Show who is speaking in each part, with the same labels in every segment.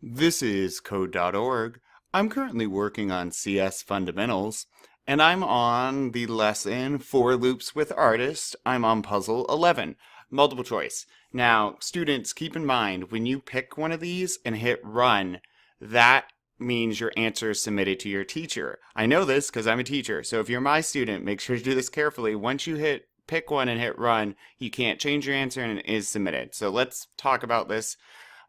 Speaker 1: This is Code.org. I'm currently working on CS Fundamentals, and I'm on the lesson For Loops with Artist. I'm on puzzle 11, multiple choice. Now, students, keep in mind, when you pick one of these and hit run, that means your answer is submitted to your teacher. I know this because I'm a teacher, so if you're my student, make sure to do this carefully. Once you hit pick one and hit run, you can't change your answer and it is submitted. So let's talk about this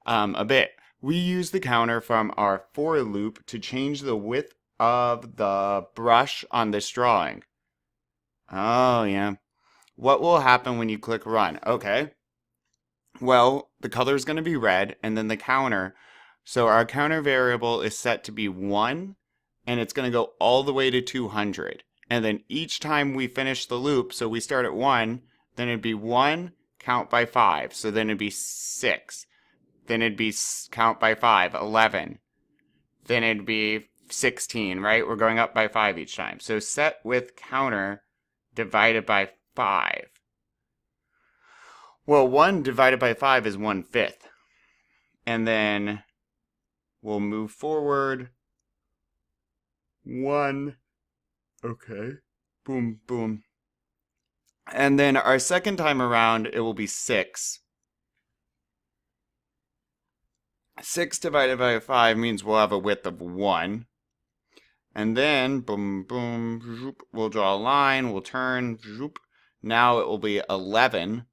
Speaker 1: a bit. We use the counter from our for loop to change the width of the brush on this drawing. Oh, yeah. What will happen when you click run? Okay. Well, the color is going to be red, and then the counter. So our counter variable is set to be 1, and it's going to go all the way to 200. And then each time we finish the loop, so we start at 1, then it'd be 1, count by 5. So then it'd be 6. Then it'd be count by 5, 11. Then it'd be 16, right? We're going up by 5 each time. So set with counter divided by 5. Well, 1 divided by 5 is 1/5. And then we'll move forward. 1. Okay. Boom, boom. And then our second time around, it will be 6. 6 divided by 5 means we'll have a width of 1. And then, boom, boom, zoop, we'll draw a line, we'll turn, zoop. Now it will be 11.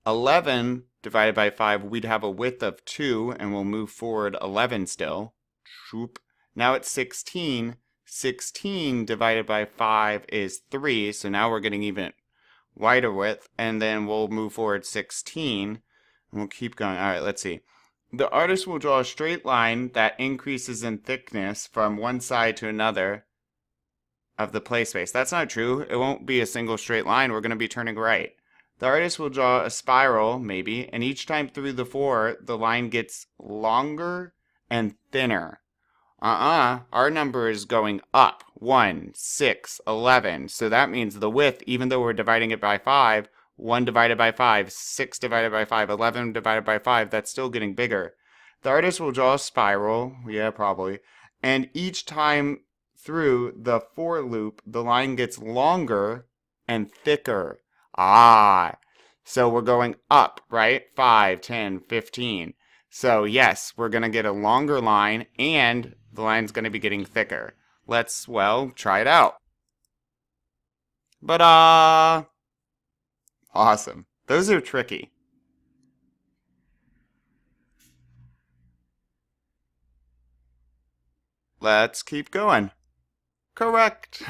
Speaker 1: 11 divided by 5, we'd have a width of 2, and we'll move forward 11 still. Zoop. Now it's 16. 16 divided by 5 is 3, so now we're getting even wider width. And then we'll move forward 16, and we'll keep going. All right, let's see. The artist will draw a straight line that increases in thickness from one side to another of the play space. That's not true. It won't be a single straight line. We're going to be turning right. The artist will draw a spiral, maybe, and each time through the 4, the line gets longer and thinner. Our number is going up. 1, 6, 11. So that means the width, even though we're dividing it by 5, 1 divided by 5, 6 divided by 5, 11 divided by 5, that's still getting bigger. The artist will draw a spiral, yeah, probably, and each time through the for loop, the line gets longer and thicker. So we're going up, right? 5, 10, 15. So yes, we're going to get a longer line, and the line's going to be getting thicker. Let's, well, try it out. Ba-da! Awesome. Those are tricky. Let's keep going. Correct.